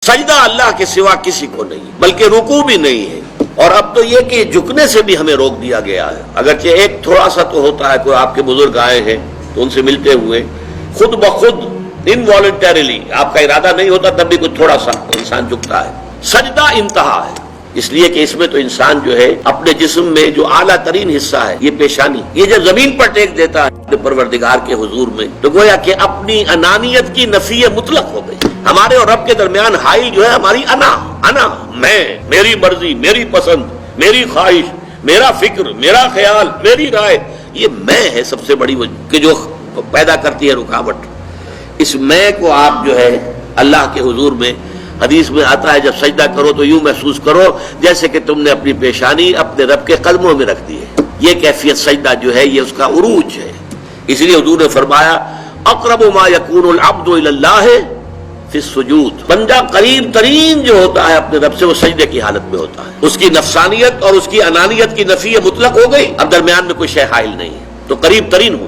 سجدہ اللہ کے سوا کسی کو نہیں، بلکہ رکوع بھی نہیں ہے۔ اور اب تو یہ کہ جھکنے سے بھی ہمیں روک دیا گیا ہے، اگرچہ ایک تھوڑا سا تو ہوتا ہے، کوئی آپ کے بزرگ آئے ہیں تو ان سے ملتے ہوئے خود بخود انوالنٹریلی آپ کا ارادہ نہیں ہوتا تب بھی کچھ تھوڑا سا انسان جھکتا ہے۔ سجدہ انتہا ہے، اس لیے کہ اس میں تو انسان جو ہے اپنے جسم میں جو اعلیٰ ترین حصہ ہے یہ پیشانی، یہ جب زمین پر ٹیک دیتا ہے اپنے پروردگار کے حضور میں تو گویا کہ اپنی انانیت کی نفی مطلق ہو گئی۔ ہمارے اور رب کے درمیان حائل جو ہے ہماری انا، میں، میری مرضی، میری پسند، میری خواہش، میرا فکر، میرا خیال، میری رائے، یہ میں ہے سب سے بڑی کہ جو پیدا کرتی ہے رکاوٹ۔ اس میں کو آپ جو ہے اللہ کے حضور میں حدیث میں آتا ہے جب سجدہ کرو تو یوں محسوس کرو جیسے کہ تم نے اپنی پیشانی اپنے رب کے قدموں میں رکھ دی ہے۔ یہ کیفیت سجدہ جو ہے یہ اس کا عروج ہے۔ اس لیے حضور نے فرمایا اقرب ما یکون العبد الی اللہ فی السجود، بندہ قریب ترین جو ہوتا ہے اپنے رب سے وہ سجدے کی حالت میں ہوتا ہے۔ اس کی نفسانیت اور اس کی انانیت کی نفی مطلق ہو گئی، اب درمیان میں کوئی شے حائل نہیں ہے، تو قریب ترین ہو۔